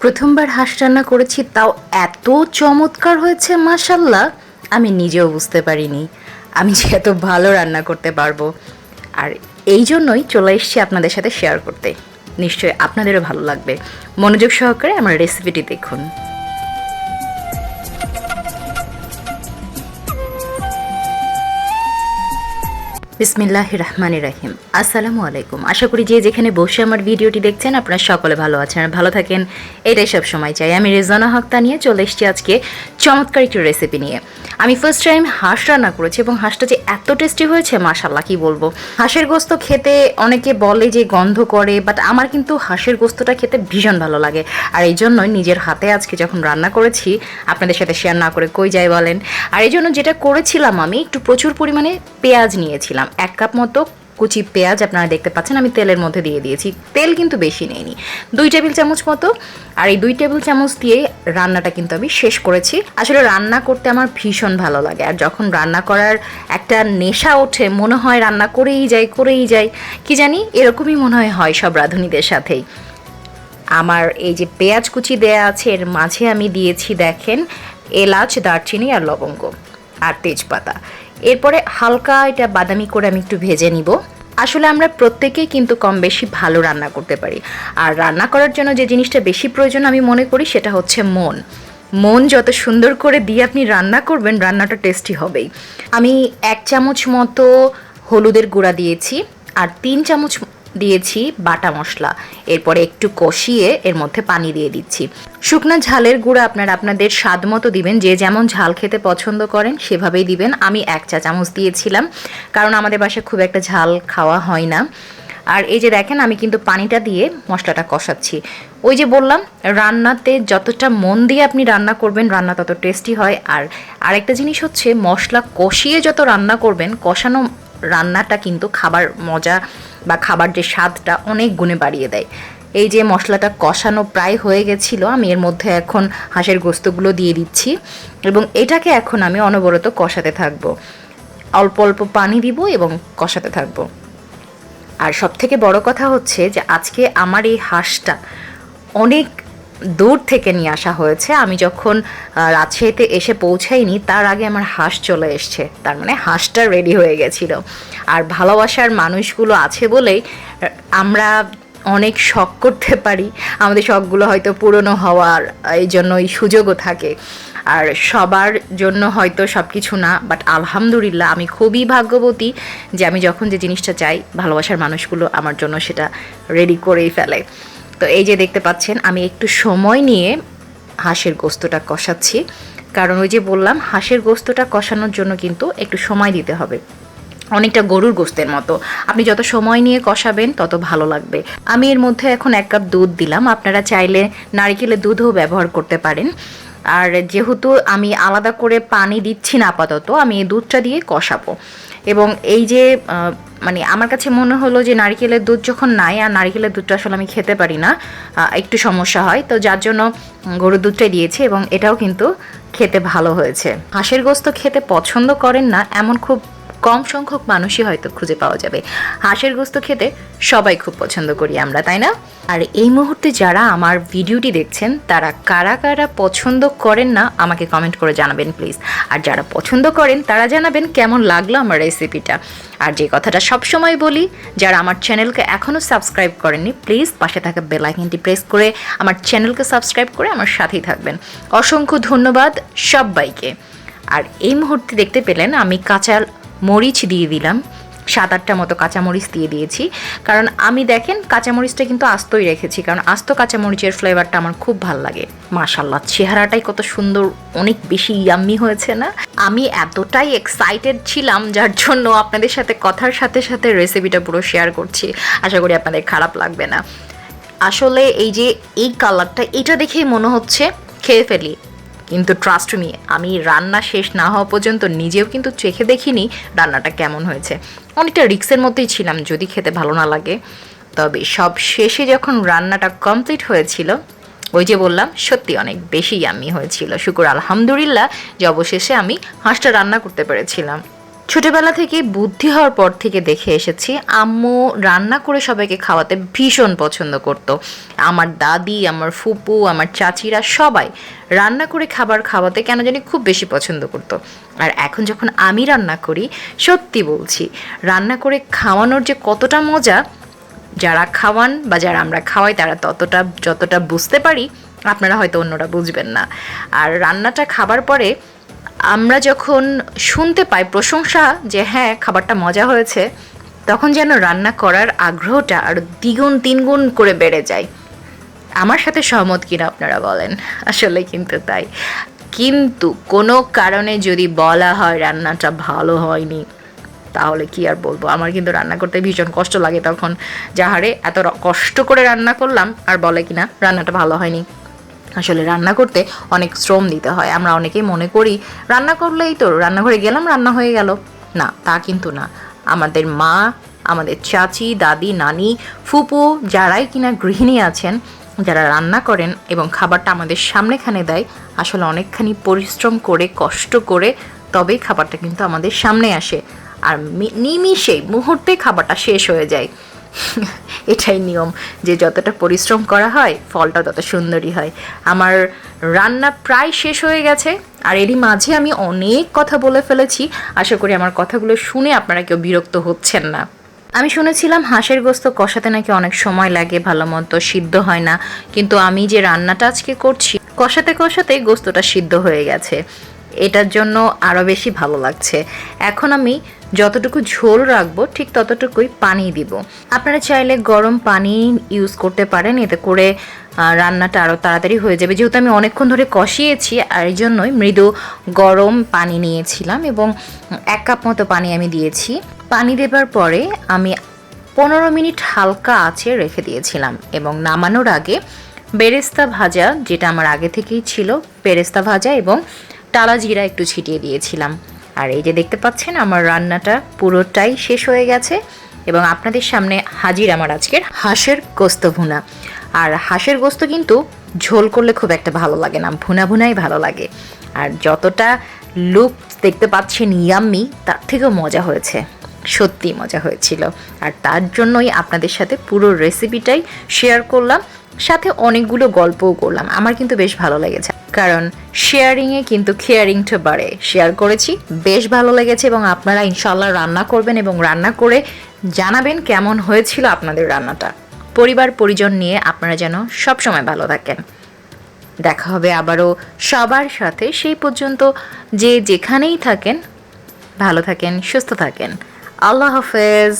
প্রথমবার হাঁস রান্না করেছি, তাও এত চমৎকার হয়েছে মাশাল্লাহ, আমি নিজেও বুঝতে পারিনি আমি যে এত ভালো রান্না করতে পারবো। আর এই জন্যই চলে এসেছি আপনাদের সাথে শেয়ার করতে। নিশ্চয়ই আপনাদেরও ভালো লাগবে। মনোযোগ সহকারে আমার রেসিপিটি দেখুন। বিসমিল্লাহির রহমানির রহিম। আসসালামু আলাইকুম। আশা করি যে যেখানে বসে আমার ভিডিওটি দেখছেন আপনারা সকলে ভালো আছেন আর ভালো থাকেন, এটাই সব সময় চাই। আমি রেজানা হক নিয়ে চলে এসেছি আজকে চমৎকার একটি রেসিপি নিয়ে। আমি ফার্স্ট টাইম হাঁস রান্না করেছি এবং হাঁসটা যে এত টেস্টি হয়েছে মাশাল্লাহ কি বলবো। হাঁসের গোস্ত খেতে অনেকে বলে যে গন্ধ করে, বাট আমার কিন্তু হাঁসের গোস্তটা খেতে ভীষণ ভালো লাগে। আর এই জন্যই নিজের হাতে আজকে যখন রান্না করেছি আপনাদের সাথে শেয়ার না করে কই যাই বলেন। আর এই জন্য যেটা করেছিলাম, আমি একটু প্রচুর পরিমাণে পেঁয়াজ নিয়েছিলাম, 1 কাপ মতো কুচি পেঁয়াজ আপনারা দেখতে পাচ্ছেন আমি তেলের মধ্যে দিয়ে দিয়েছি। তেল কিন্তু বেশি নেইনি, 2 টেবিল চামচ মতো। আর এই 2 টেবিল চামচ দিয়ে রান্নাটা কিন্তু আমি শেষ করেছি। আসলে রান্না করতে আমার ভীষণ ভালো লাগে, আর যখন রান্না করার একটা নেশা ওঠে মনে হয় রান্না করেই যাই কি জানি এরকমই মনে হয় সব রাঁধুনিদের সাথেই। আমার এই যে পেঁয়াজ কুচি দেয়া আছে, এর মাঝে আমি দিয়েছি দেখেন এলাচ, দারচিনি আর লবঙ্গ আর তেজপাতা। এরপরে হালকা এটা বাদামি করে আমি একটু ভেজে নিব। আসলে আমরা প্রত্যেকেই কিন্তু কম বেশি ভালো রান্না করতে পারি, আর রান্না করার জন্য যে জিনিসটা বেশি প্রয়োজন আমি মনে করি সেটা হচ্ছে মন যত সুন্দর করে দিয়ে আপনি রান্না করবেন রান্নাটা টেস্টি হবেই। আমি 1 চামচ মতো হলুদের গুঁড়া দিয়েছি আর 3 চামচ দিয়েছি বাটা মশলা। এরপরে একটু কষিয়ে এর মধ্যে পানি দিয়ে দিচ্ছি। শুকনো ঝালের গুঁড়া আপনারা আপনাদের স্বাদ মতো দিবেন, যে যেমন ঝাল খেতে পছন্দ করেন সেভাবেই দিবেন। আমি 1 চা চামচ দিয়েছিলাম, কারণ আমাদের বাসায় খুব একটা ঝাল খাওয়া হয় না। আর এই যে দেখেন আমি কিন্তু পানিটা দিয়ে মশলাটা কষাচ্ছি। ওই যে বললাম, রান্নাতে যতটা মন দিয়ে আপনি রান্না করবেন রান্না তত টেস্টি হয়। আর আরেকটা জিনিস হচ্ছে, মশলা কষিয়ে যত রান্না করবেন, কষানো রান্নাটা কিন্তু খাবার মজা বা খাবার যে স্বাদটা অনেক গুণে বাড়িয়ে দেয়। এই যে মশলাটা কষানো প্রায় হয়ে গেছিলো, আমি এর মধ্যে এখন হাঁসের গোস্তগুলো দিয়ে দিচ্ছি এবং এটাকে এখন আমি অনবরত কষাতে থাকবো। অল্প অল্প পানি দিব এবং কষাতে থাকবো। আর সবথেকে বড় কথা হচ্ছে যে আজকে আমার এই হাঁসটা অনেক দূর থেকে নিয়ে আসা হয়েছে। আমি যখন রাজশাহীতে এসে পৌঁছাইনি তার আগে আমার হাঁস চলে এসছে, তার মানে হাঁসটা রেডি হয়ে গেছিল। আর ভালোবাসার মানুষগুলো আছে বলেই আমরা অনেক শখ করতে পারি, আমাদের শখগুলো হয়তো পুরনো হওয়ার এই জন্য এই সুযোগও থাকে। আর সবার জন্য হয়তো সব কিছু না, বাট আলহামদুলিল্লাহ আমি খুবই ভাগ্যবতী যে আমি যখন যে জিনিসটা চাই ভালোবাসার মানুষগুলো আমার জন্য সেটা রেডি করেই ফেলে। তো এই যে দেখতে পাচ্ছেন আমি একটু সময় নিয়ে হাঁসের গোস্তটা কষাচ্ছি, কারণ ওই যে বললাম হাঁসের গোস্তটা কষানোর জন্য কিন্তু একটু সময় দিতে হবে, অনেকটা গরুর গোস্তের মতো। আপনি যত সময় নিয়ে কষাবেন তত ভালো লাগবে। আমি এর মধ্যে এখন 1 কাপ দুধ দিলাম, আপনারা চাইলে নারকেলের দুধও ব্যবহার করতে পারেন। আর যেহেতু আমি আলাদা করে পানি দিচ্ছি না আপাতত, আমি এই দুধটা দিয়ে কষাবো। এবং এই যে মানে আমার কাছে মনে হলো যে নারকেলের দুধ যখন নাই, আর নারকেলের দুধটা আসলে আমি খেতে পারি না, একটু সমস্যা হয়, তো যার জন্য গরুর দুধটাই দিয়েছি এবং এটাও কিন্তু খেতে ভালো হয়েছে। হাঁসের গোস্ত খেতে পছন্দ করেন না এমন খুব কম সংখ্যক মানুষই হয়তো খুঁজে পাওয়া যাবে। হাঁসের গোস্ত খেতে সবাই খুব পছন্দ করি আমরা, তাই না? আর এই মুহূর্তে যারা আমার ভিডিওটি দেখছেন তারা কারা কারা পছন্দ করেন না আমাকে কমেন্ট করে জানাবেন প্লিজ। আর যারা পছন্দ করেন তারা জানাবেন কেমন লাগলো আমার রেসিপিটা। আর যে কথাটা সবসময় বলি, যারা আমার চ্যানেলকে এখনও সাবস্ক্রাইব করেননি প্লিজ পাশে থাকা বেল আইকনটি প্রেস করে আমার চ্যানেলকে সাবস্ক্রাইব করে আমার সাথেই থাকবেন। অসংখ্য ধন্যবাদ সবাইকে। আর এই মুহূর্তে দেখতে পেলেন আমি কাঁচা মরিচ দিয়ে দিলাম, 7-8টা মতো কাঁচামরিচ দিয়ে দিয়েছি, কারণ আমি দেখেন কাঁচামরিচটা কিন্তু আস্তই রেখেছি, কারণ আস্ত কাঁচামরিচের ফ্লেভারটা আমার খুব ভাল লাগে। মাশাল্লাহ চেহারাটাই কত সুন্দর, অনেক বেশি ইয়াম্মি হয়েছে না? আমি এতটাই এক্সাইটেড ছিলাম যার জন্য আপনাদের সাথে কথার সাথে সাথে রেসিপিটা পুরো শেয়ার করছি। আশা করি আপনাদের খারাপ লাগবে না। আসলে এই যে এই কালারটা, এটা দেখেই মনে হচ্ছে খেয়ে ফেলি, কিন্তু ট্রাস্ট মি আমি রান্না শেষ না হওয়া পর্যন্ত নিজেও কিন্তু চেখে দেখিনি রান্নাটা কেমন হয়েছে। অনেকটা রিস্কের মধ্যেই ছিলাম যদি খেতে ভালো না লাগে। তবে সব শেষে যখন রান্নাটা কমপ্লিট হয়েছিল, ওই যে বললাম সত্যি অনেক বেশি ইয়াম্মি হয়েছিল। শুকর আলহামদুলিল্লাহ যে অবশেষে আমি হাঁসটা রান্না করতে পেরেছিলাম। ছোটবেলা থেকে বুদ্ধি হওয়ার পর থেকে দেখে এসেছি আম্মু রান্না করে সবাইকে খাওয়াতে ভীষণ পছন্দ করত। আমার দাদি, আমার ফুপু, আমার চাচিরা সবাই রান্না করে খাবার খাওয়াতে কেন জানি খুব বেশি পছন্দ করত। আর এখন যখন আমি রান্না করি, সত্যি বলছি, রান্না করে খাওয়ানোর যে কতটা মজা, যারা খাওয়ান বা যারা আমরা খাওয়াই তারা যতটা বুঝতে পারি, আপনারা হয়তো অন্যরা বুঝবেন না। আর রান্নাটা খাবার পরে আমরা যখন শুনতে পাই প্রশংসা যে হ্যাঁ খাবারটা মজা হয়েছে, তখন যেন রান্না করার আগ্রহটা আরও দ্বিগুণ তিনগুণ করে বেড়ে যায়। আমার সাথে সহমত কিনা আপনারা বলেন? আসলে কিন্তু তাই। কিন্তু কোনো কারণে যদি বলা হয় রান্নাটা ভালো হয়নি, তাহলে কি আর বলবো, আমার কিন্তু রান্না করতে ভীষণ কষ্ট লাগে তখন। যাহারে এত কষ্ট করে রান্না করলাম আর বলে কিনা রান্নাটা ভালো হয়নি। আসলে রান্না করতে অনেক শ্রম দিতে হয়। আমরা অনেকেই মনে করি রান্না করলেই তো রান্নাঘরে গেলাম রান্না হয়ে গেল। না, তা কিন্তু না। আমাদের মা, আমাদের চাচি, দাদি, নানি, ফুপু, যারাই কিনা গৃহিণী আছেন, যারা রান্না করেন এবং খাবারটা আমাদের সামনেখানে দেয়, আসলে অনেকখানি পরিশ্রম করে কষ্ট করে তবেই খাবারটা কিন্তু আমাদের সামনে আসে। আর নিমিষে মুহূর্তে খাবারটা শেষ হয়ে যায়। এটাই নিয়ম, যে যতটা পরিশ্রম করা হয় ফলটা তত সুন্দরই হয়। আমার রান্না প্রায় শেষ হয়ে গেছে, আর এরই মাঝে আমি অনেক কথা বলে ফেলেছি। আশা করি আমার কথাগুলো শুনে আপনারা কেউ বিরক্ত হচ্ছেন না। আমি শুনেছিলাম হাঁসের গোস্ত কষাতে নাকি অনেক সময় লাগে, ভালো মতো সিদ্ধ হয় না, কিন্তু আমি যে রান্নাটা আজকে করছি কষাতে কষাতে গোস্তটা সিদ্ধ হয়ে গেছে। এটার জন্য আরও বেশি ভালো লাগছে। এখন আমি যতটুকু ঝোল রাখবো ঠিক ততটুকুই পানি দিব। আপনারা চাইলে গরম পানি ইউজ করতে পারেন, এতে করে রান্নাটা আরও তাড়াতাড়ি হয়ে যাবে। যেহেতু আমি অনেকক্ষণ ধরে কষিয়েছি, আর এই জন্যই মৃদু গরম পানি নিয়েছিলাম এবং 1 কাপ মতো পানি আমি দিয়েছি। পানি দেবার পরে আমি 15 মিনিট হালকা আঁচে রেখে দিয়েছিলাম এবং নামানোর আগে বেরেস্তা ভাজা, যেটা আমার আগে থেকেই ছিল, বেরেস্তা ভাজা এবং টালা জিরা একটু ছিটিয়ে দিয়েছিলাম। আর এই যে দেখতে পাচ্ছেন আমার রান্নাটা পুরোটাই শেষ হয়ে গেছে এবং আপনাদের সামনে হাজির আমার আজকের হাঁসের গোস্ত ভুনা। আর হাঁসের গোস্ত কিন্তু ঝোল করলে খুব একটা ভালো লাগে না, ভুনা ভুনাই ভালো লাগে। আর যতটা লুক দেখতে পাচ্ছেন ইয়াম্মি, তার থেকেও মজা হয়েছে, সত্যি মজা হয়েছিল। আর তার জন্যই আপনাদের সাথে পুরো রেসিপিটাই শেয়ার করলাম, সাথে অনেকগুলো গল্পও করলাম। আমার কিন্তু বেশ ভালো লেগেছে, কারণ শেয়ারিংয়ে কিন্তু কেয়ারিংটা বাড়ে। শেয়ার করেছি, বেশ ভালো লেগেছে এবং আপনারা ইনশাল্লাহ রান্না করবেন এবং রান্না করে জানাবেন কেমন হয়েছিল আপনাদের রান্নাটা। পরিবার পরিজন নিয়ে আপনারা যেন সবসময় ভালো থাকেন। দেখা হবে আবারও সবার সাথে। সেই পর্যন্ত যে যেখানেই থাকেন ভালো থাকেন, সুস্থ থাকেন। আল্লাহ হাফেজ।